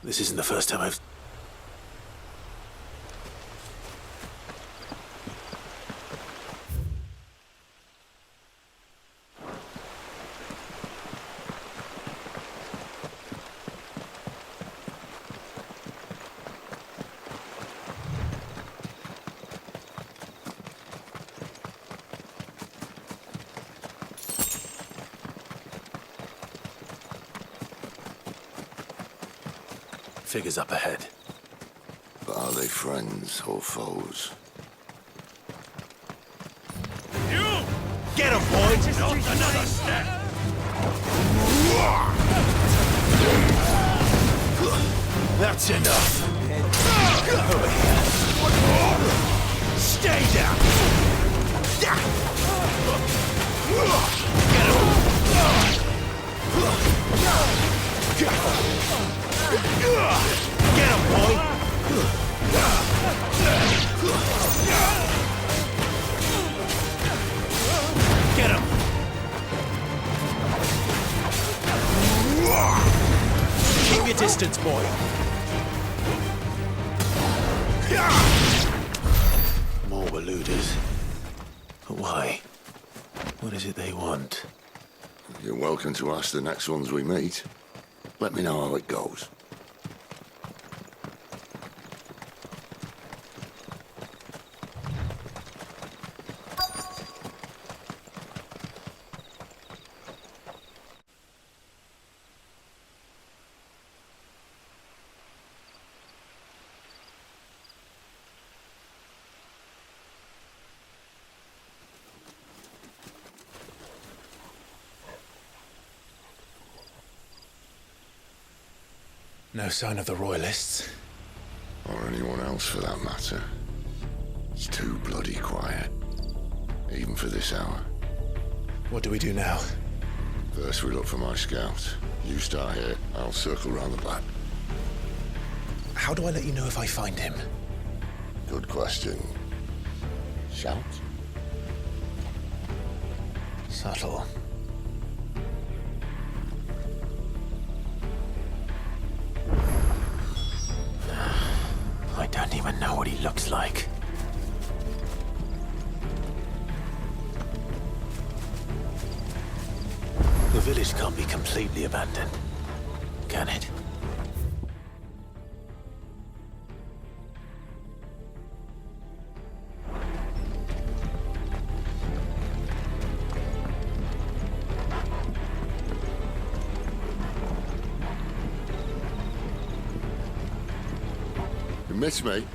This isn't the first time I've... Figures up ahead. But are they friends or foes? You! Get him, boy! Not another step! That's enough! Over here! Stay down! Get him! Get him, boy! Get him! Keep your distance, boy. More eluders. But why? What is it they want? You're welcome to ask the next ones we meet. Let me know how it goes. No sign of the Royalists. Or anyone else for that matter. It's too bloody quiet. Even for this hour. What do we do now? First we look for my scout. You start here, I'll circle round the back. How do I let you know if I find him? Good question. Shout? Subtle. I don't even know what he looks like. The village can't be completely abandoned, can it? You miss me?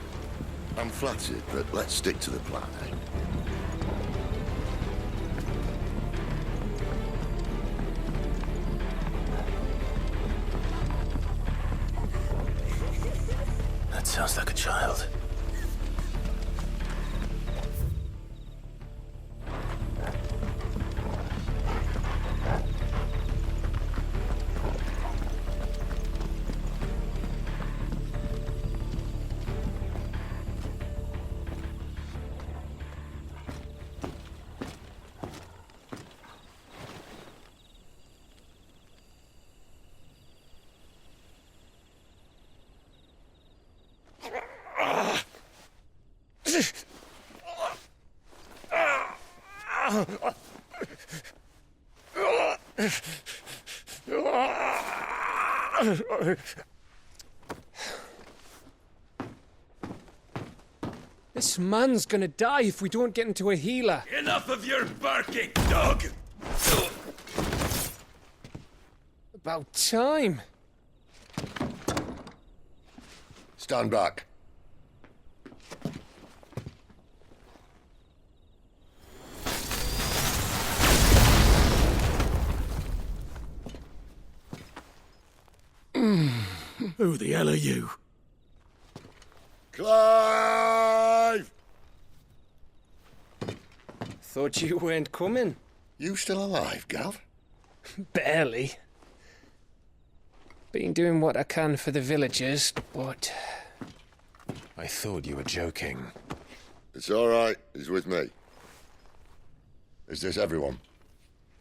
I'm flattered, but let's stick to the plan, eh? That sounds like a child. This man's gonna die if we don't get into a healer. Enough of your barking, dog! About time. Stand back. Who the hell are you? Clive! Thought you weren't coming. You still alive, Gav? Barely. Been doing what I can for the villagers, but... I thought you were joking. It's all right. He's with me. Is this everyone?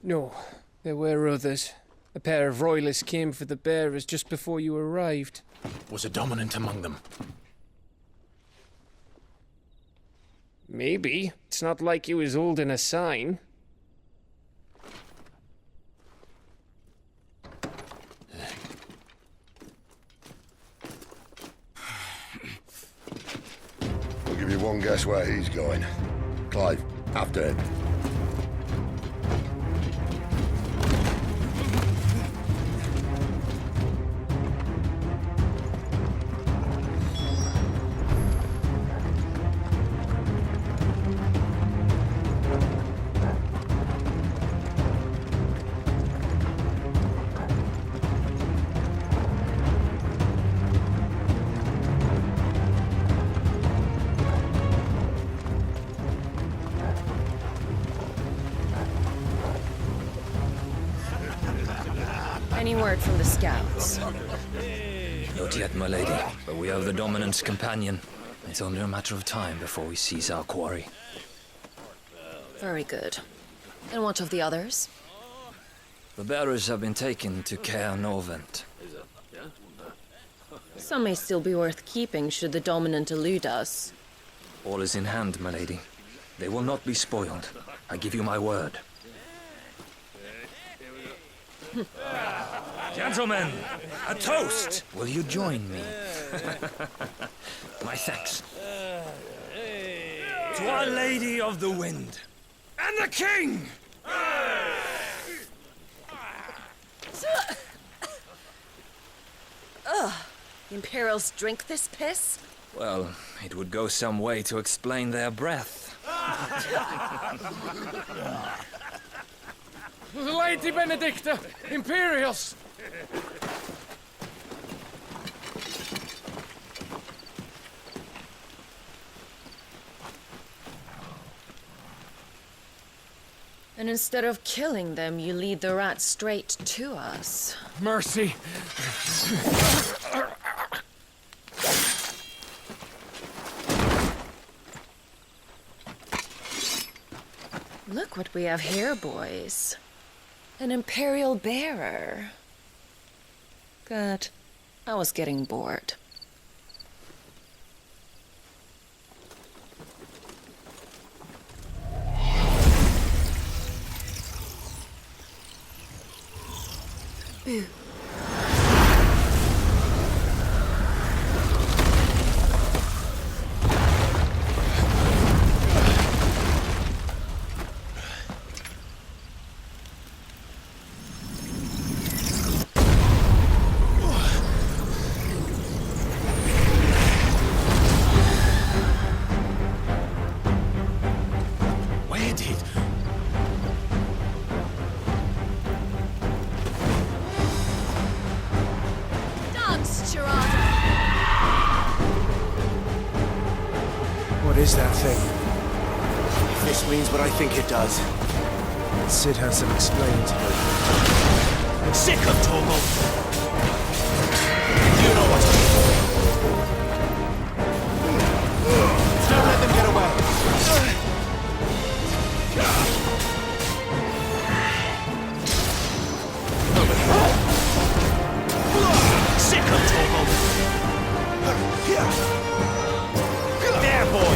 No, there were others. A pair of royalists came for the bearers just before you arrived. Was a dominant among them? Maybe. It's not like he was holding a sign. I'll give you one guess where he's going. Clive, after him. Any word from the scouts? Not yet, my lady, but we have the Dominant's companion. It's only a matter of time before we seize our quarry. Very good. And what of the others? The bearers have been taken to Caer Norvent. Some may still be worth keeping should the Dominant elude us. All is in hand, my lady. They will not be spoiled. I give you my word. Gentlemen, a toast! Will you join me? My thanks. To Our Lady of the Wind. And the King! Ugh. The Imperials drink this piss? Well, it would go some way to explain their breath. Lady Benedicta! Imperials! And instead of killing them, you lead the rats straight to us. Mercy! Look what we have here, boys. An Imperial bearer. Good. I was getting bored. Boo. Where did? Dance, Gerard! What is that thing? If this means what I think it does. Sid has some explaining to do. Sick of Torgal! You know what to do. Don't let them get away! Sick of Torgal! There, boy!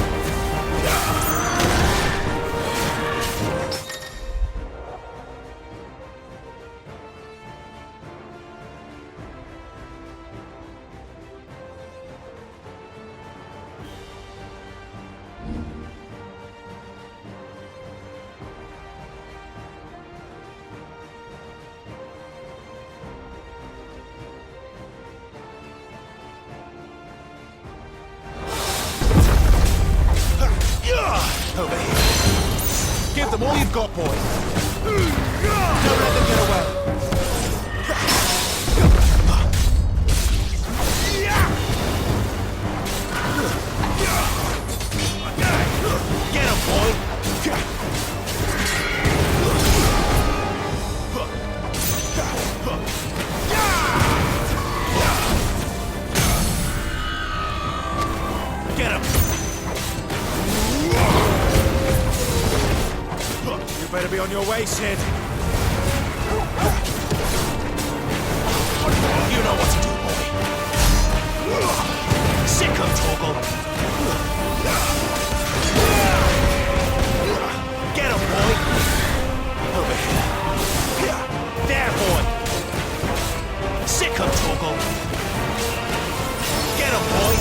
Over here. Give them all you've got, boy. Don't let them get away. Get him, boy. Get him. You better be on your way, Sid. You know what to do, boy. Sick of Torgal. Get him, boy. Over here. There, boy. Sick of Torgal. Get him, boy.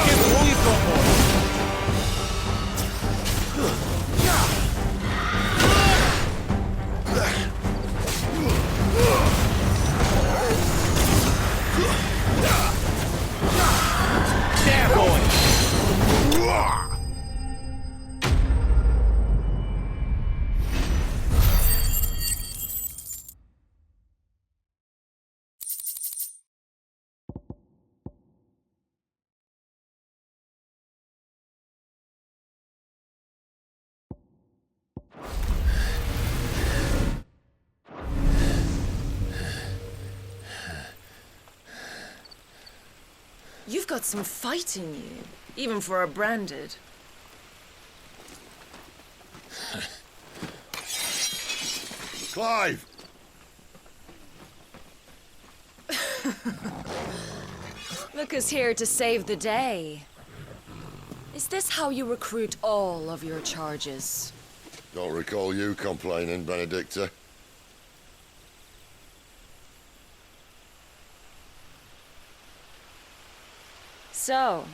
Give them all you've got, boy. There, boy. You've got some fight in you, even for a branded. Clive! Look who's here to save the day. Is this how you recruit all of your charges? Don't recall you complaining, Benedicta. So,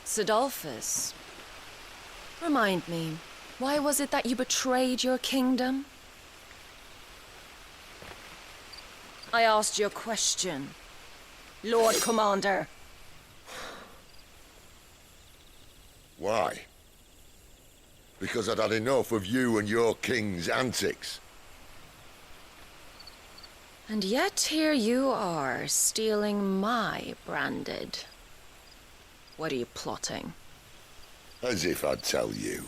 Sidolphus, remind me, why was it that you betrayed your kingdom? I asked you a question, Lord Commander. Why? Because I'd had enough of you and your king's antics. And yet here you are, stealing my branded. What are you plotting? As if I'd tell you.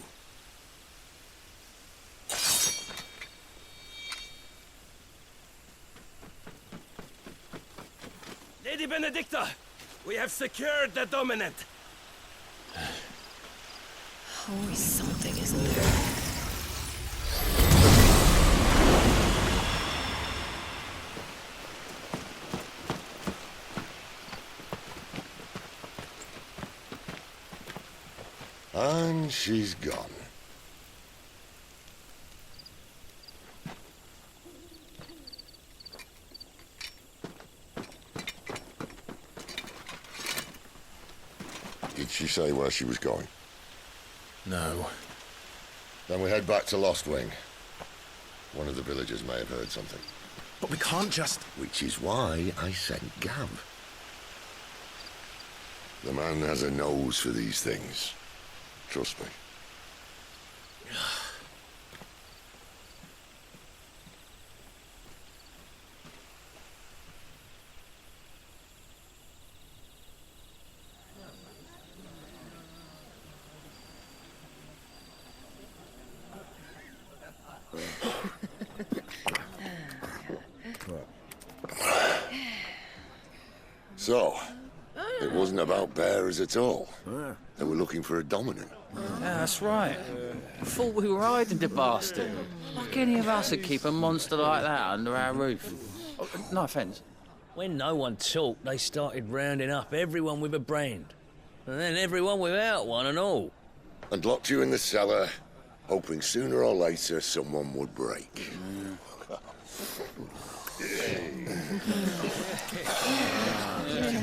Lady Benedicta, we have secured the dominant. Always something, isn't there? And she's gone. Did she say where she was going? No. Then we head back to Lost Wing. One of the villagers may have heard something. But we can't just... Which is why I sent Gav. The man has a nose for these things. Trust me. So, it wasn't about bearers at all. They were looking for a dominant. Yeah, that's right. Thought we were hiding the bastard. Like any of us would keep a monster like that under our roof. Oh, no offence. When no one talked, they started rounding up everyone with a brand. And then everyone without one and all. And locked you in the cellar, hoping sooner or later someone would break.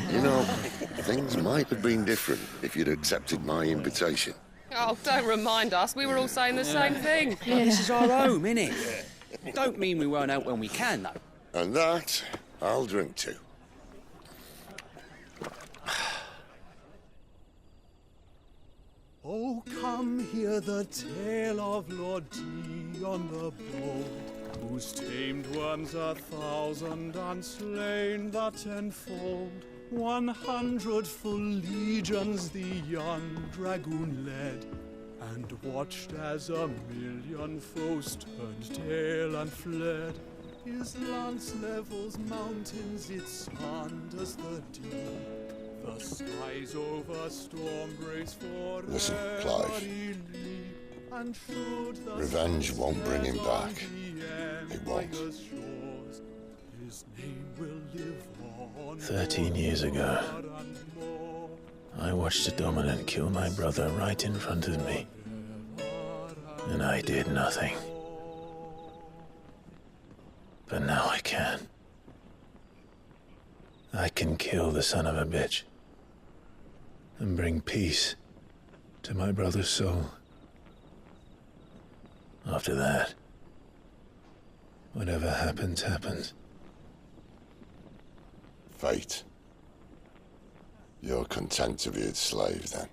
You know, things might have been different if you'd accepted my invitation. Oh, don't remind us. We were all saying the same thing. This is our home, innit? Don't mean we won't out when we can, though. And that, I'll drink to. Oh, come hear the tale of Lord Dion the Bold, whose tamed worms 1,000 and slain the tenfold. 100 full legions the young dragoon led, and watched as 1,000,000 foes turned tail and fled. His lance levels mountains, it sanders the deep. The skies over storm brace for Listen, Clive. And should the Revenge sun won't bring him set on back. the It won't. endless shores, his name will live on 13 years ago, more and more. I watched a dominant kill my brother right in front of me. And I did nothing. But now I can. I can kill the son of a bitch. And bring peace to my brother's soul. After that, whatever happens, happens. Fate. You're content to be its slave, then?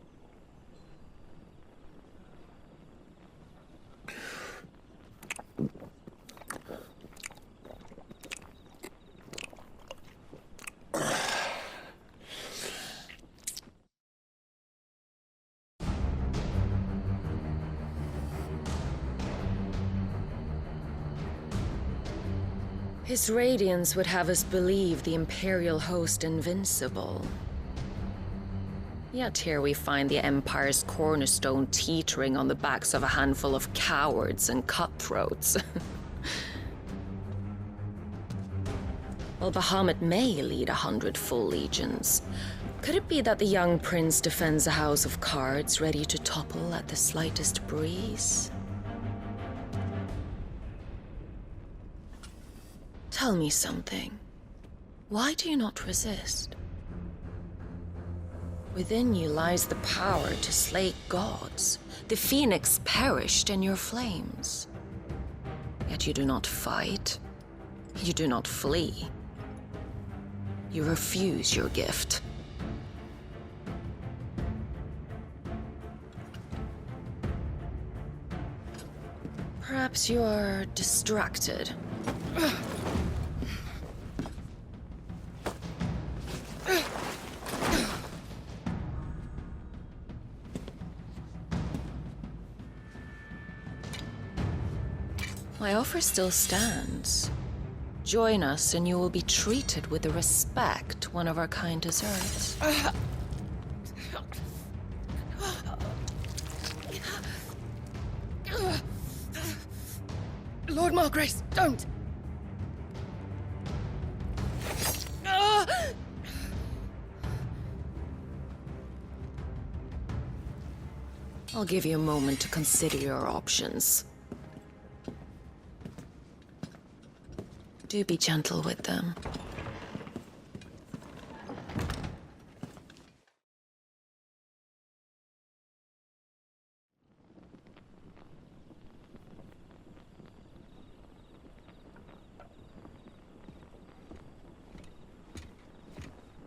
His radiance would have us believe the Imperial host invincible. Yet here we find the Empire's cornerstone teetering on the backs of a handful of cowards and cutthroats. While Bahamut may lead 100 full legions, could it be that the young prince defends a house of cards ready to topple at the slightest breeze? Tell me something. Why do you not resist? Within you lies the power to slay gods. The phoenix perished in your flames. Yet you do not fight. You do not flee. You refuse your gift. Perhaps you are distracted. My offer still stands. Join us and you will be treated with the respect one of our kind deserves. Lord Margrace, don't! I'll give you a moment to consider your options. Do be gentle with them.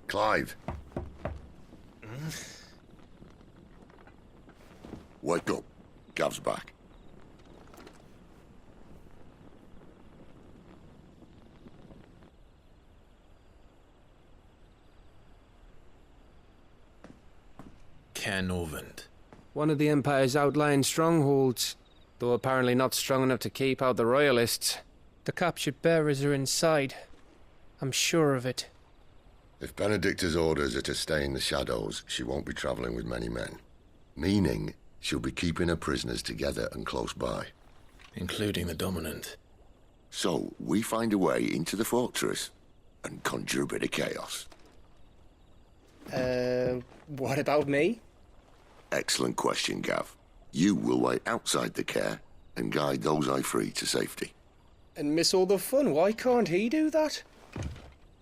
Clive. Wake up. Gav's back. Caernarvon. One of the Empire's outlying strongholds, though apparently not strong enough to keep out the Royalists. The captured bearers are inside. I'm sure of it. If Benedicta's orders are to stay in the shadows, she won't be traveling with many men. Meaning, she'll be keeping her prisoners together and close by. Including the dominant. So, we find a way into the fortress and conjure a bit of chaos. What about me? Excellent question, Gav. You will wait outside the care and guide those I free to safety. And miss all the fun. Why can't he do that?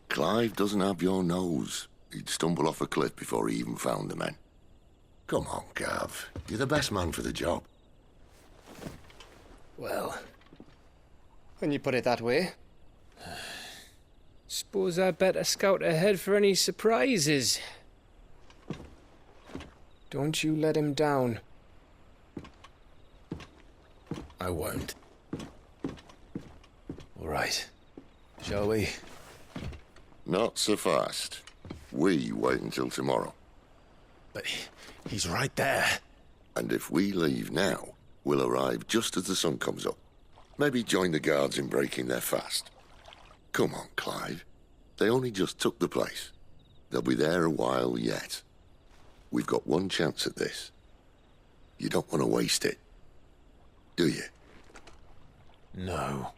Clive doesn't have your nose. He'd stumble off a cliff before he even found the men. Come on, Gav. You're the best man for the job. Well, when you put it that way. Suppose I'd better scout ahead for any surprises. Don't you let him down. I won't. All right. Shall we? Not so fast. We wait until tomorrow. But he's right there. And if we leave now, we'll arrive just as the sun comes up. Maybe join the guards in breaking their fast. Come on, Clive. They only just took the place. They'll be there a while yet. We've got one chance at this. You don't want to waste it. do you? No.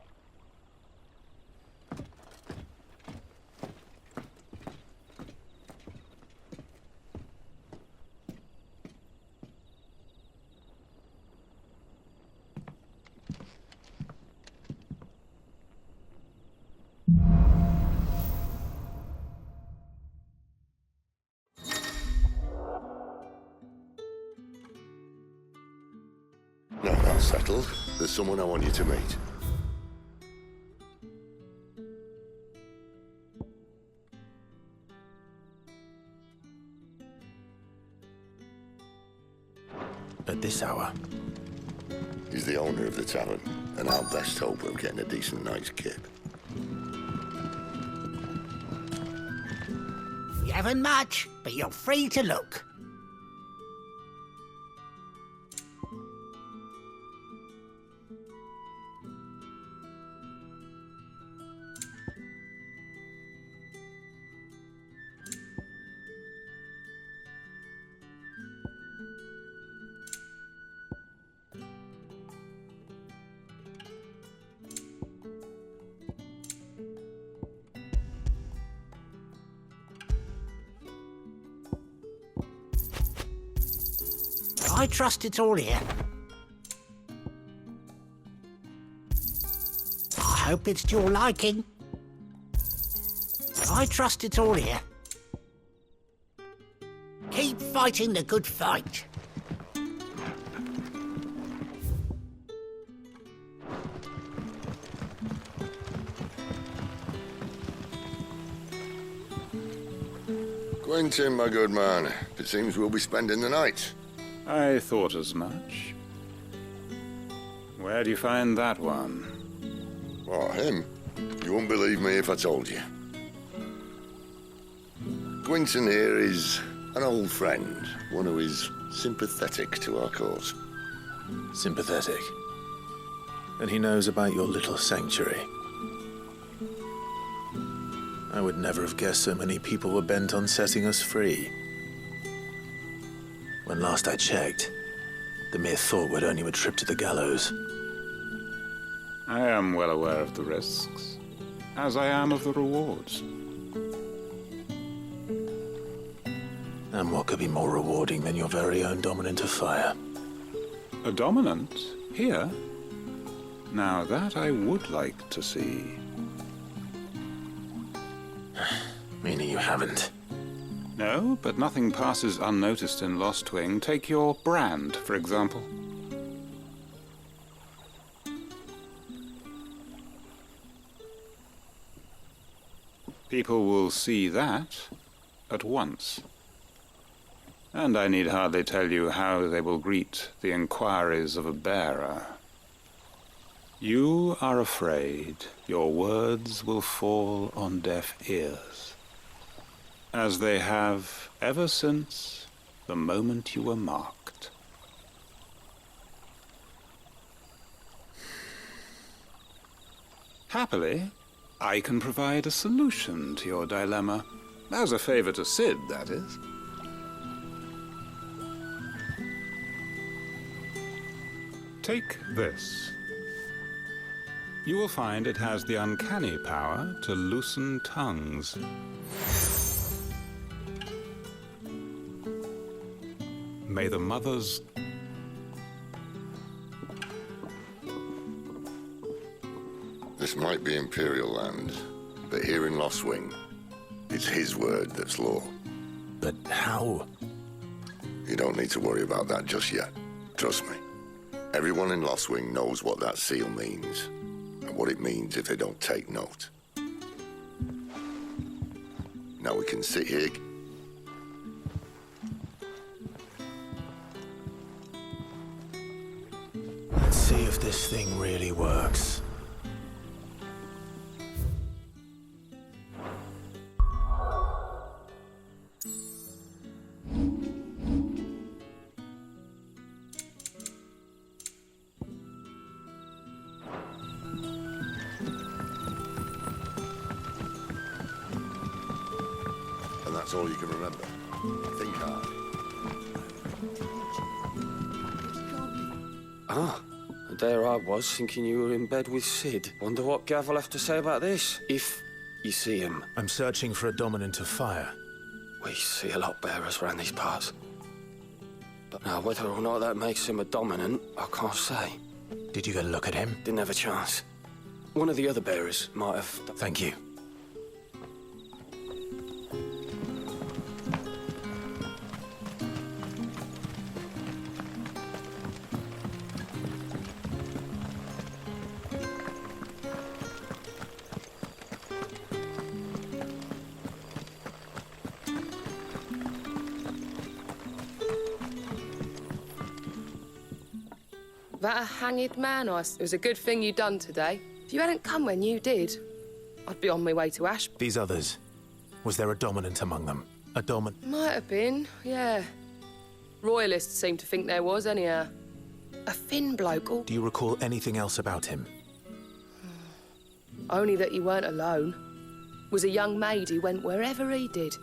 No, that's settled. There's someone I want you to meet. At this hour? He's the owner of the tavern, and our best hope of getting a decent night's kip. You haven't much, but you're free to look. I trust it's all here. I hope it's to your liking. I trust it's all here. Keep fighting the good fight. Quentin, my good man, it seems we'll be spending the night. I thought as much. Where do you find that one? Oh, him? You wouldn't believe me if I told you. Quentin here is an old friend, one who is sympathetic to our cause. Sympathetic? And he knows about your little sanctuary. I would never have guessed so many people were bent on setting us free. When last I checked, the mere thought would earn you a trip to the gallows. I am well aware of the risks, as I am of the rewards. And what could be more rewarding than your very own dominant of fire? A dominant? Here? Now that I would like to see. Meaning you haven't? No, but nothing passes unnoticed in Lostwing. Take your brand, for example. People will see that at once. And I need hardly tell you how they will greet the inquiries of a bearer. You are afraid your words will fall on deaf ears, as they have ever since the moment you were marked. Happily, I can provide a solution to your dilemma. As a favor to Sid, that is. Take this. You will find it has the uncanny power to loosen tongues. May the mothers... This might be Imperial land, but here in Lostwing, it's his word that's law. But how? You don't need to worry about that just yet. Trust me. Everyone in Lostwing knows what that seal means, and what it means if they don't take note. Now we can sit here... Let's see if this thing really works. And that's all you can remember. Think hard. Ah, there I was, thinking you were in bed with Sid. Wonder what Gav will have to say about this, if you see him. I'm searching for a dominant of fire. We see a lot bearers around these parts. But now, whether or not that makes him a dominant, I can't say. Did you get a look at him? Didn't have a chance. One of the other bearers might have... Thank you. That a hanged man, it was a good thing you done today. If you hadn't come when you did, I'd be on my way to Ash. These others, was there a dominant among them? A dominant? Might have been, yeah. Royalists seem to think there was, anyhow. A thin bloke, all... Do you recall anything else about him? Only that he weren't alone. Was a young maid who went wherever he did,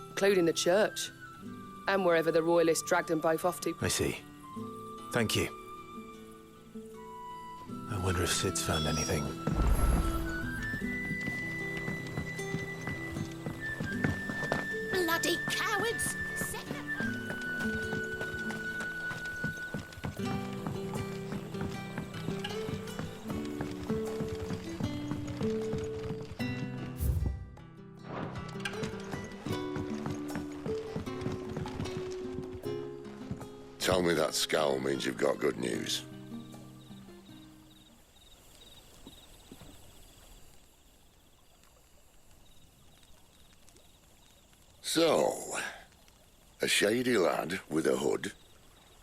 including the church, and wherever the Royalists dragged them both off to. I see. Thank you. I wonder if Sid's found anything. Bloody cowards! Tell me that scowl means you've got good news. So, a shady lad with a hood,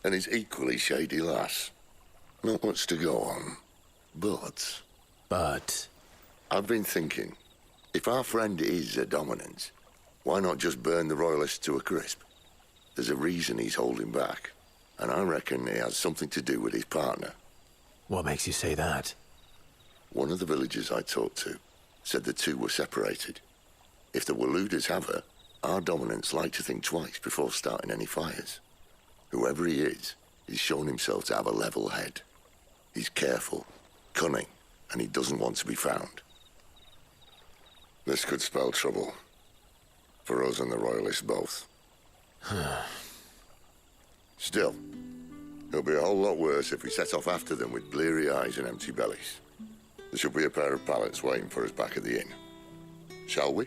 and his equally shady lass. Not much to go on, but... I've been thinking, if our friend is a dominant, why not just burn the Royalists to a crisp? There's a reason he's holding back, and I reckon he has something to do with his partner. What makes you say that? One of the villagers I talked to said the two were separated. If the Waluders have her, our dominants like to think twice before starting any fires. Whoever he is, he's shown himself to have a level head. He's careful, cunning, and he doesn't want to be found. This could spell trouble. For us and the Royalists both. Still, it'll be a whole lot worse if we set off after them with bleary eyes and empty bellies. There should be a pair of pallets waiting for us back at the inn. Shall we?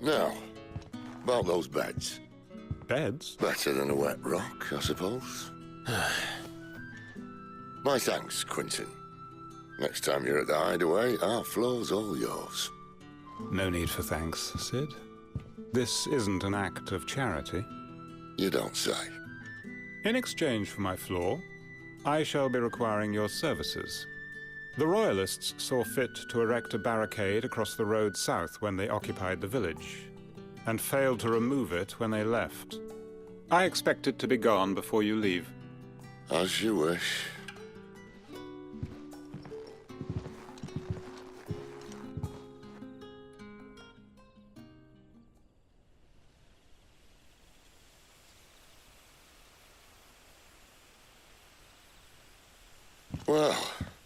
Now, about those beds. Beds? Better than a wet rock, I suppose. My thanks, Quinton. Next time you're at the hideaway, our floor's all yours. No need for thanks, Sid. This isn't an act of charity. You don't say. In exchange for my floor, I shall be requiring your services. The Royalists saw fit to erect a barricade across the road south when they occupied the village, and failed to remove it when they left. I expect it to be gone before you leave. As you wish. Well,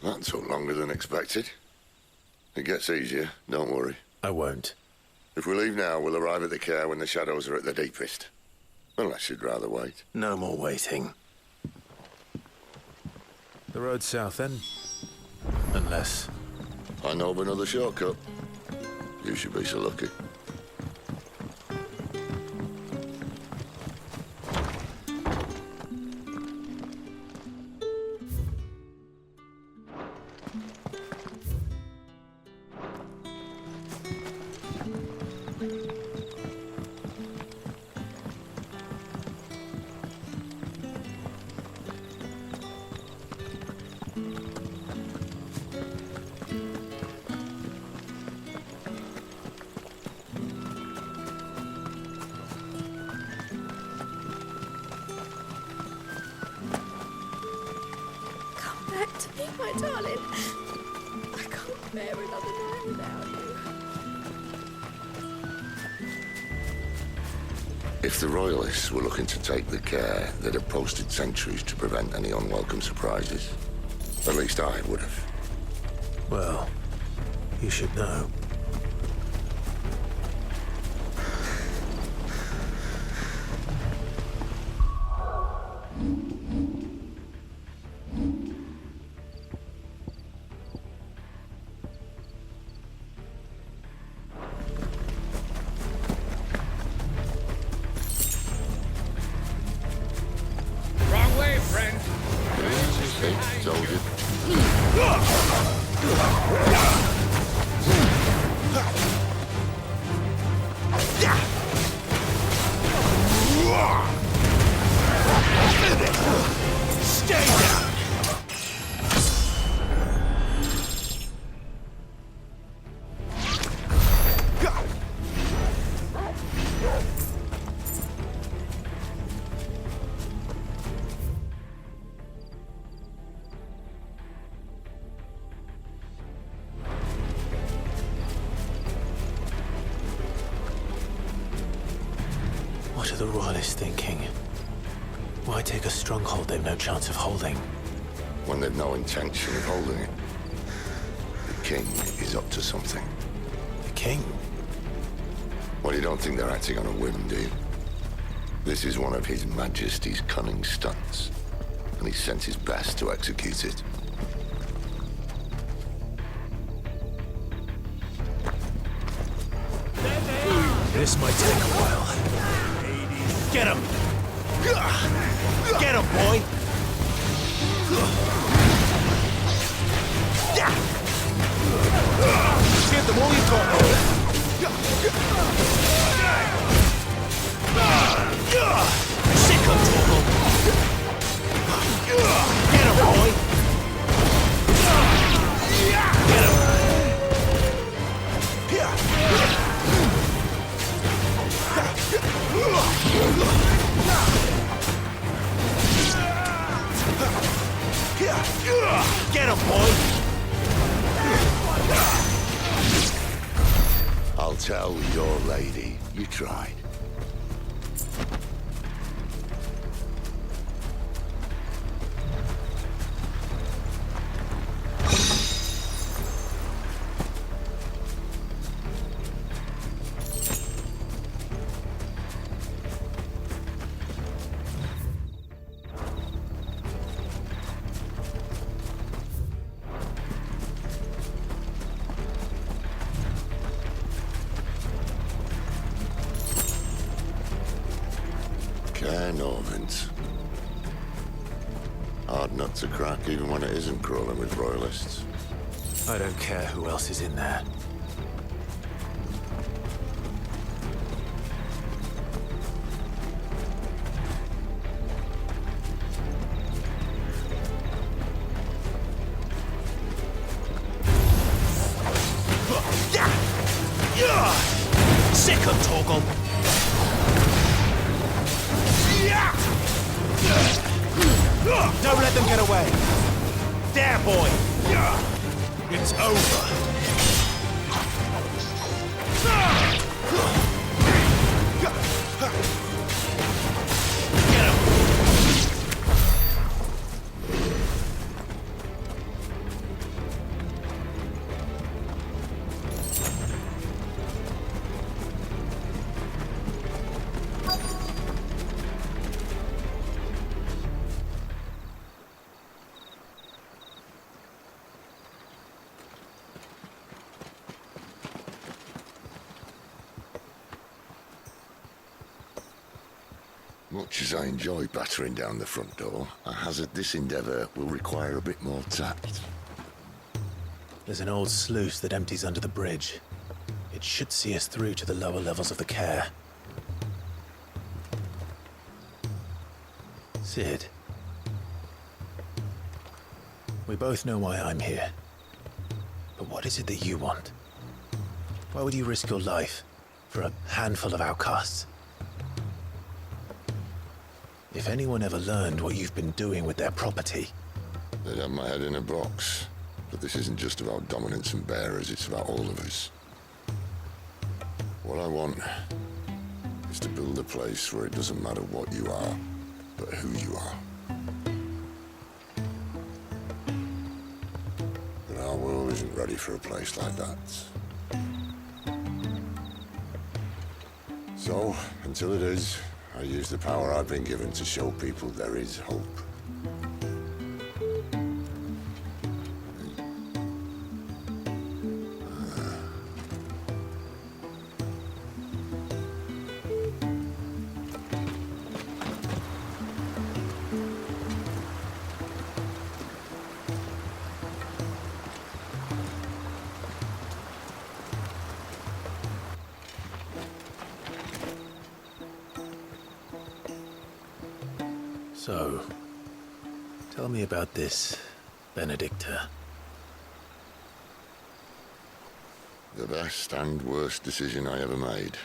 that took longer than expected. It gets easier, don't worry. I won't. If we leave now, we'll arrive at the care when the shadows are at their deepest. Unless you'd rather wait. No more waiting. The road south, then? Unless... I know of another shortcut. You should be so lucky. Back to me, my darling. I can't bear another day without you. If the Royalists were looking to take the care, they'd have posted sentries to prevent any unwelcome surprises. At least I would have. Well, you should know. Wrong way, friend. Told you. Stay down! What are the Royalists thinking? Why take a stronghold they've no chance of holding? When they've no intention of holding it. The king is up to something. The king? Well, you don't think they're acting on a whim, do you? This is one of His Majesty's cunning stunts, and he sent his best to execute it. This might take a while. Get him! Get him, boy! Give them all you've got, boy! Sick of trouble! Get him, boy! Get him! Get him, boy! I'll tell your lady you tried. Norvins. Hard nut to crack, even when it isn't crawling with Royalists. I don't care who else is in there. Sick of Torgal! Don't let them get away! There, boy! It's over! Get him! Much as I enjoy battering down the front door, I hazard this endeavour will require a bit more tact. There's an old sluice that empties under the bridge. It should see us through to the lower levels of the care. Sid. We both know why I'm here. But what is it that you want? Why would you risk your life for a handful of outcasts? If anyone ever learned what you've been doing with their property... They'd have my head in a box. But this isn't just about dominance and bearers, it's about all of us. What I want is to build a place where it doesn't matter what you are, but who you are. But our world isn't ready for a place like that. So, until it is, I use the power I've been given to show people there is hope. So, tell me about this Benedicta. The best and worst decision I ever made.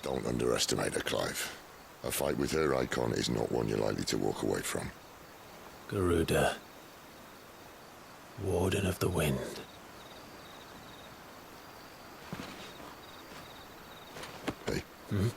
Don't underestimate her, Clive. A fight with her icon is not one you're likely to walk away from. Garuda. Warden of the Wind. Hey. Hmm?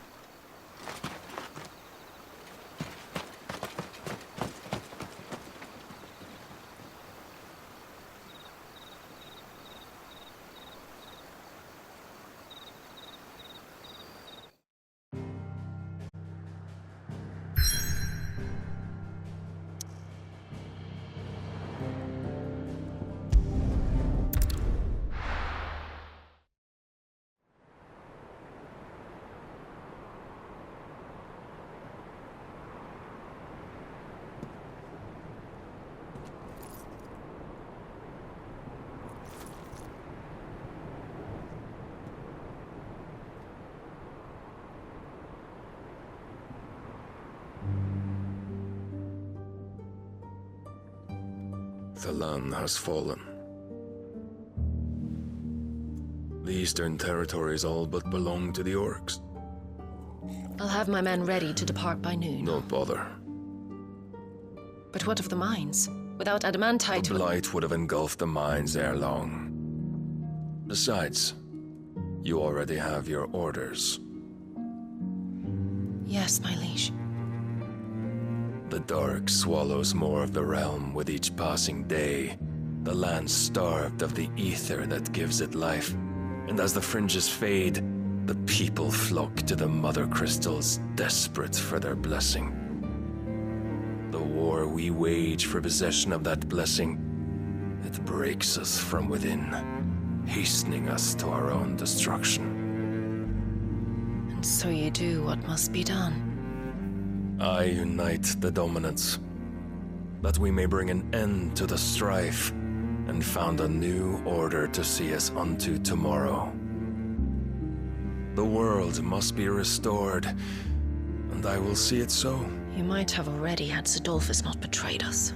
The land has fallen. The Eastern territories all but belong to the orcs. I'll have my men ready to depart by noon. Don't bother. But what of the mines? Without adamantite... The blight would have engulfed the mines ere long. Besides, you already have your orders. Yes, my liege. The dark swallows more of the realm with each passing day. The land starved of the ether that gives it life. And as the fringes fade, the people flock to the mother crystals, desperate for their blessing. The war we wage for possession of that blessing, it breaks us from within, hastening us to our own destruction. And so you do what must be done. I unite the dominants, that we may bring an end to the strife, and found a new order to see us unto tomorrow. The world must be restored, and I will see it so. You might have already had Sidolphus not betrayed us.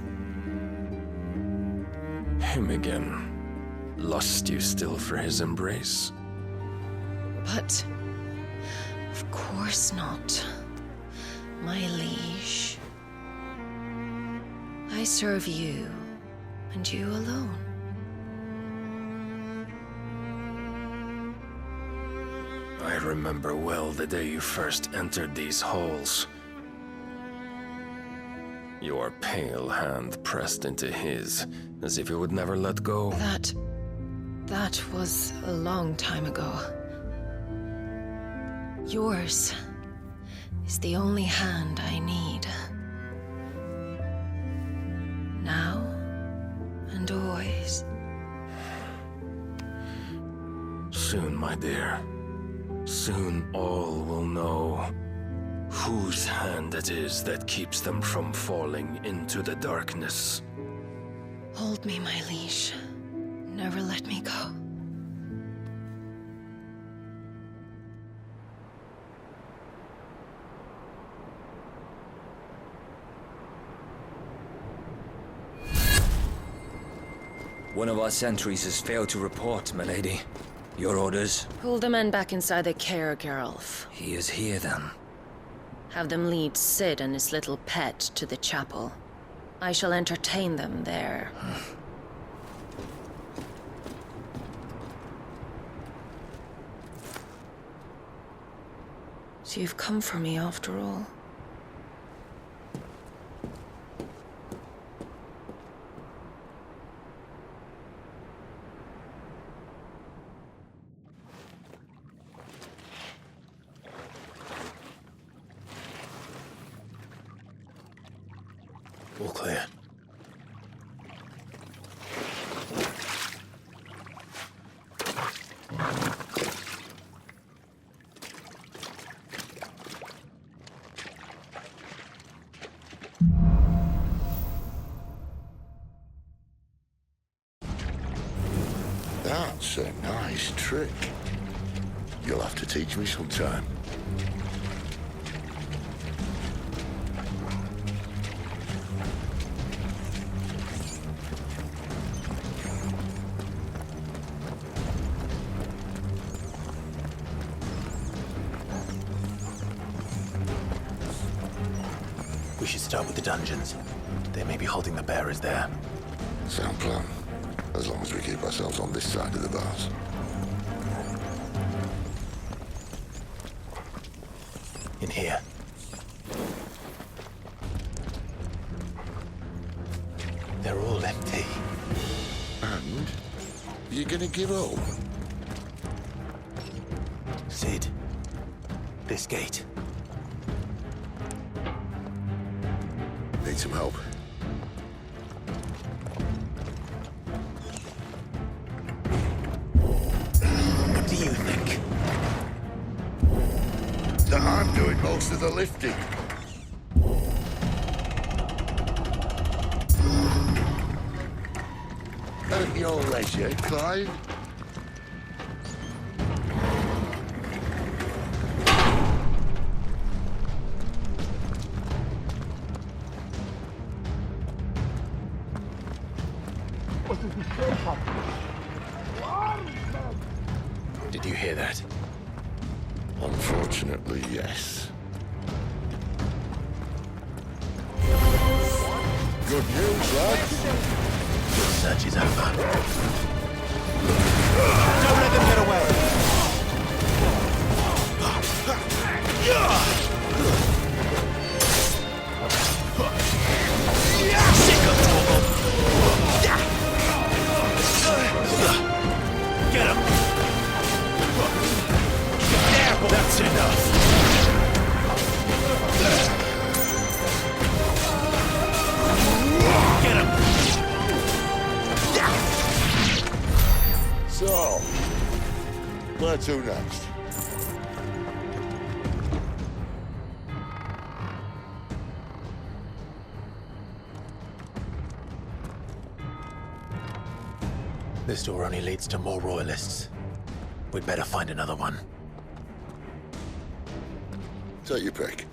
Him again. Lust you still for his embrace? But... of course not. My liege. I serve you, and you alone. I remember well the day you first entered these halls. Your pale hand pressed into his, as if it would never let go. That was a long time ago. Yours is the only hand I need. Now and always. Soon, my dear. Soon all will know whose hand it is that keeps them from falling into the darkness. Hold me, my liege. Never let me go. One of our sentries has failed to report, milady. Your orders? Pull the men back inside the care, Geralf. He is here, then. Have them lead Sid and his little pet to the chapel. I shall entertain them there. So you've come for me after all. All clear. That's a nice trick. You'll have to teach me sometime. We should start with the dungeons. They may be holding the bearers there. Sound plan. As long as we keep ourselves on this side of the bars. In here. They're all empty. And? You're gonna give up? Sid. This gate. Need some help? What do you think? That I'm doing most of the lifting. At your leisure, Clive. Did you hear that? Unfortunately, yes. Good news, lads. Your search is over. Don't let them get away! Sick of trouble. Get him! That's enough! Get him! So, where to next? This door only leads to more royalists. We'd better find another one. Take your pick.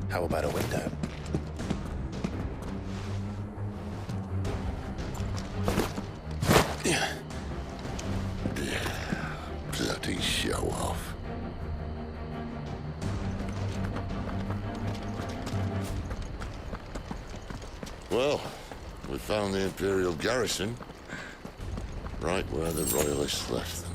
How about a window? Bloody show off. Well, we found the Imperial garrison, right where the Royalists left them.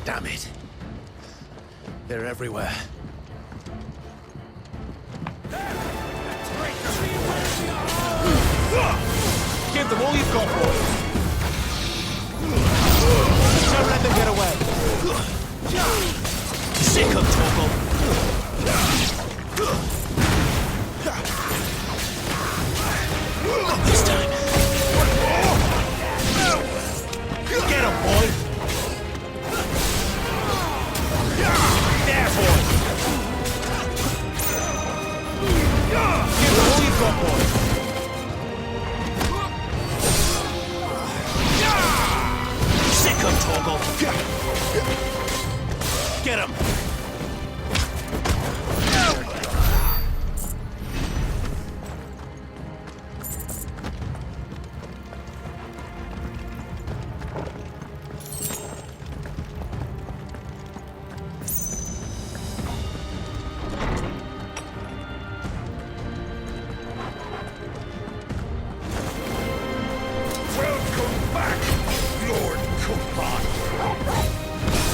Damn it. They're everywhere. Give them all you've got, boys! Don't let them get away! Sick of trouble. Not this time. Get him, boy! There, boy! Give them all you've got, boys! Sick Get him! Welcome back, Lord Coupon.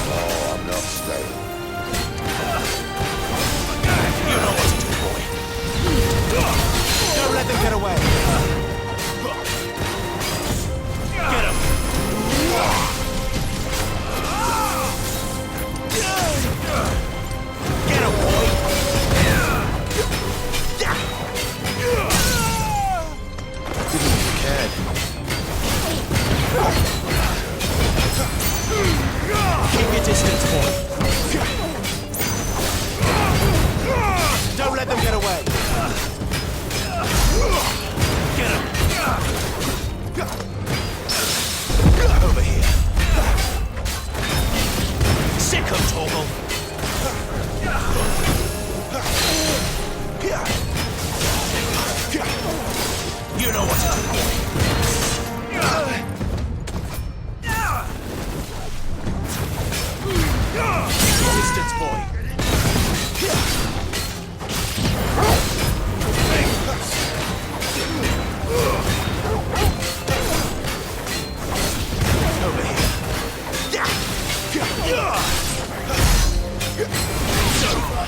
Oh, I'm not staying. You know what to do, boy. Don't let them get away. Get him! Get him, boy! Didn't even care. Keep your distance, boy. Don't let them get away. Get him. Over here. Sick him, Torgal. You know what to do, boy. Distance, boy. Over here. It's over.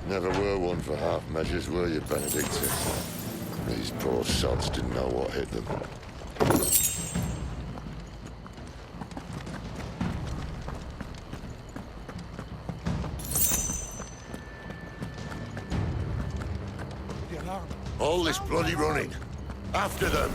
Never were one for half measures, were you, Benedictus? These poor sods didn't know what hit them. All this bloody running. After them.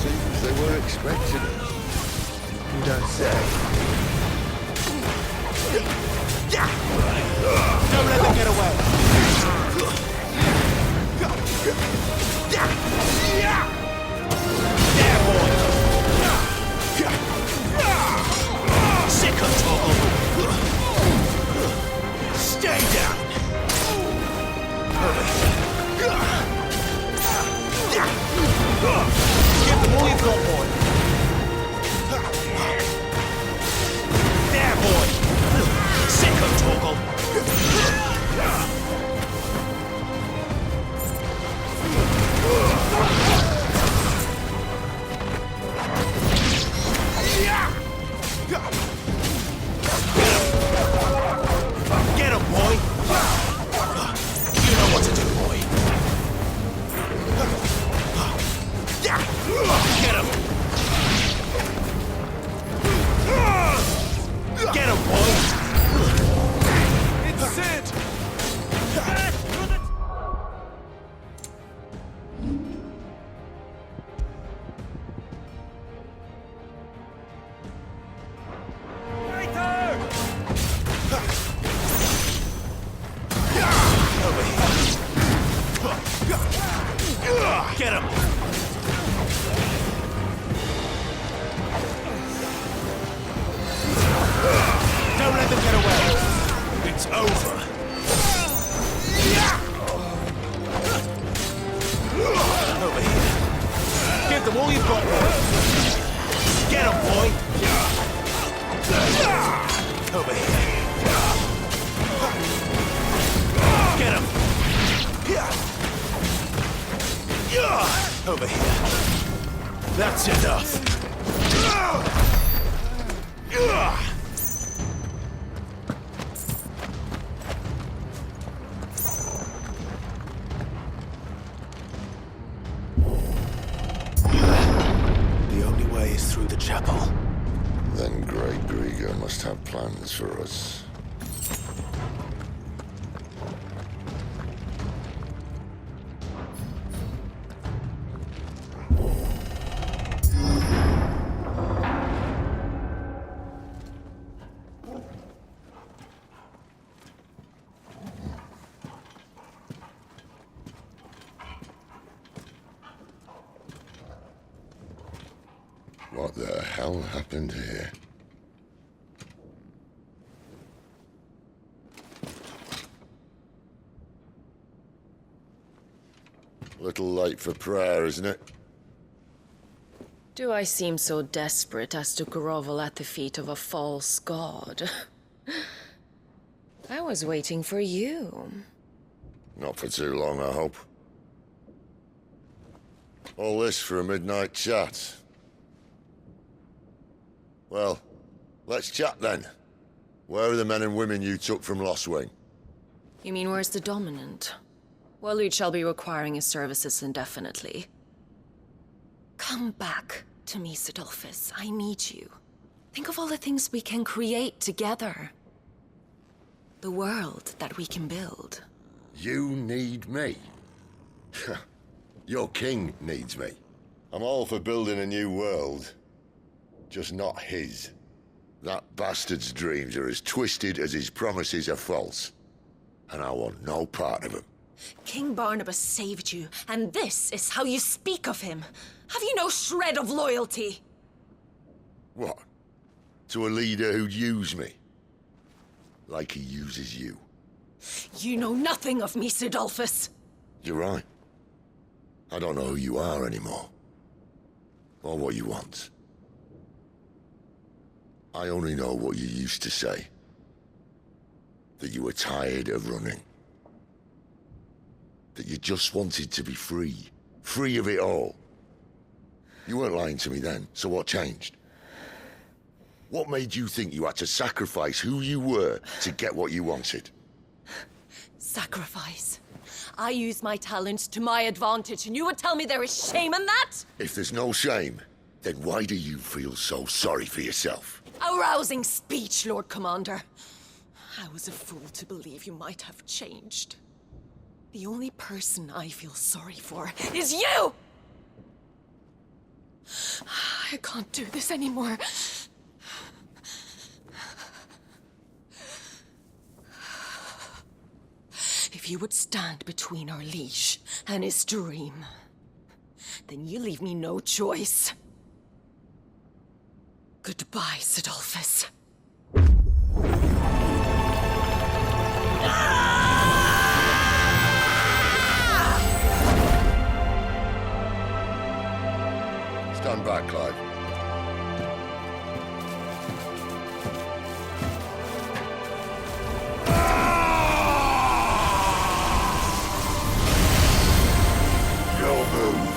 Seems they were expecting us. You don't say. Don't let them get away. There, boy. Sick of Torgal. Stay down. Give them all you've got, boy. There, boy. Sick of Torgal. Get him, boy. You know what to do, boy. Get him. Get him, boy. It's Sid. Get him! Don't let them get away! It's over! Over here! Give them all you've got, boy! Get him, boy! Over here! Get him! Over here. That's enough. The only way is through the chapel. Then Great Grieger must have plans for us. the hell happened here? Little late for prayer, isn't it? Do I seem so desperate as to grovel at the feet of a false god? I was waiting for you. Not for too long, I hope. All this for a midnight chat. Well, let's chat then. Where are the men and women you took from Lost Wing? You mean where's the dominant? Well, Lude shall be requiring his services indefinitely. Come back to me, Sidolphus. I need you. Think of all the things we can create together. The world that we can build. You need me? Your king needs me. I'm all for building a new world. Just not his. That bastard's dreams are as twisted as his promises are false. And I want no part of them. King Barnabas saved you, and this is how you speak of him. Have you no shred of loyalty? What? To a leader who'd use me? Like he uses you? You know nothing of me, Sidolphus. You're right. I don't know who you are anymore. Or what you want. I only know what you used to say. That you were tired of running. That you just wanted to be free. Free of it all. You weren't lying to me then, so what changed? What made you think you had to sacrifice who you were to get what you wanted? Sacrifice? I use my talents to my advantage, and you would tell me there is shame in that? If there's no shame, then why do you feel so sorry for yourself? A rousing speech, Lord Commander. I was a fool to believe you might have changed. The only person I feel sorry for is you! I can't do this anymore. If you would stand between our liege and his dream, then you leave me no choice. Goodbye, Sidolphus. Stand back, Clive. Your move.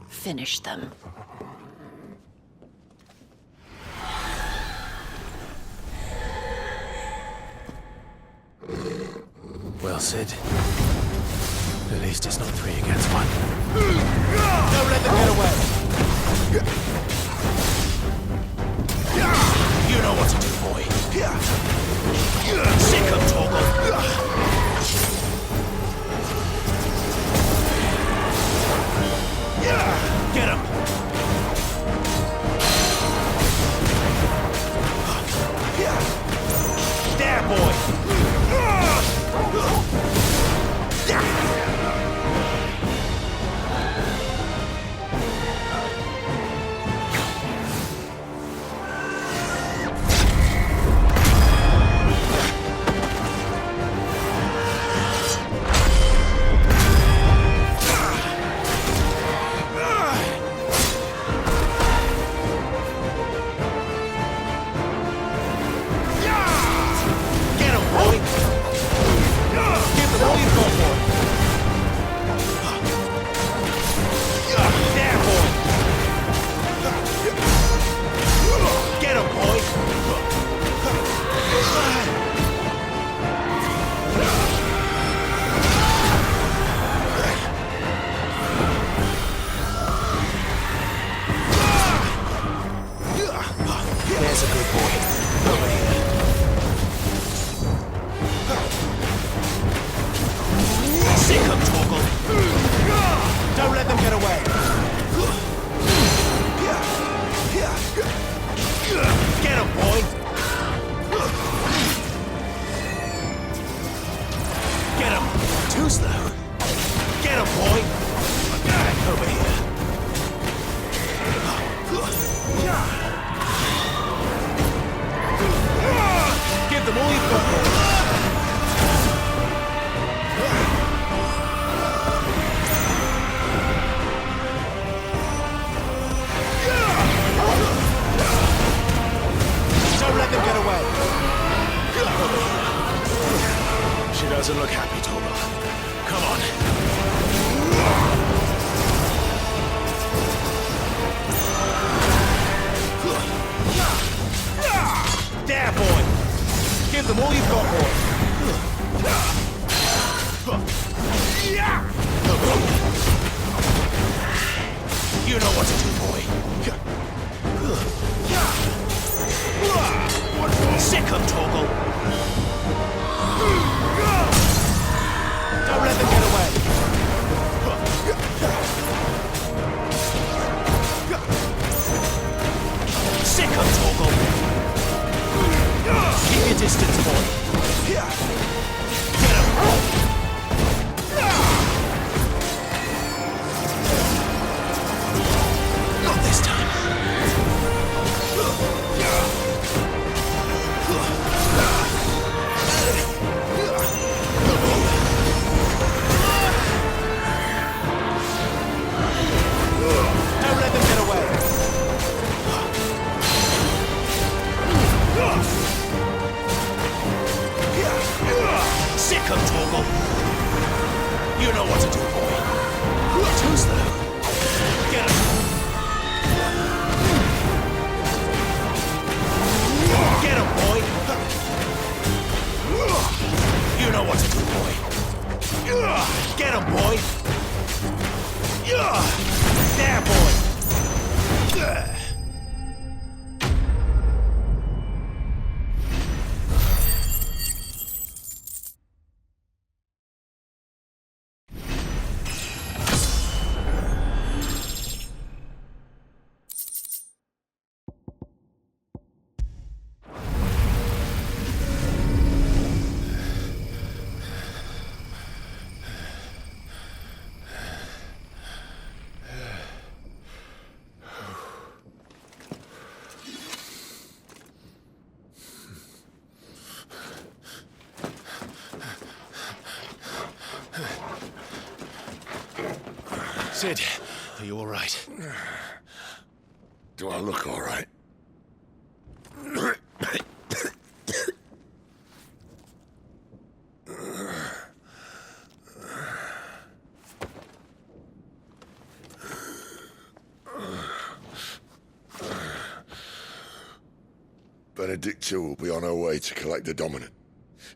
Finish them. Well, Sid. At least it's not 3 against 1. Don't let them get away! You know what to do, boy. Sick of Torgal! Get him! There, boy! Doesn't look happy, Torgal. Come on. There, boy! Give them all you've got, boy! You know what to do, boy. Sick 'em, Torgal! Don't let them get away! Sick 'em, Torgal! Keep your distance, boy. Get him! Not this time. Don't let them get away. Sick 'em, Torgal. You know what to do, boy. Too slow. Get him. Get him, boy. You know what to do, boy. Get him, boy. There, boy. Sid, are you all right? Do I look all right? Benedicta will be on her way to collect the Dominant,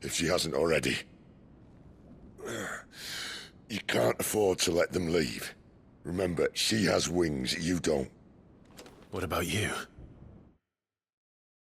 if she hasn't already. You can't afford to let them leave. Remember, she has wings, you don't. What about you?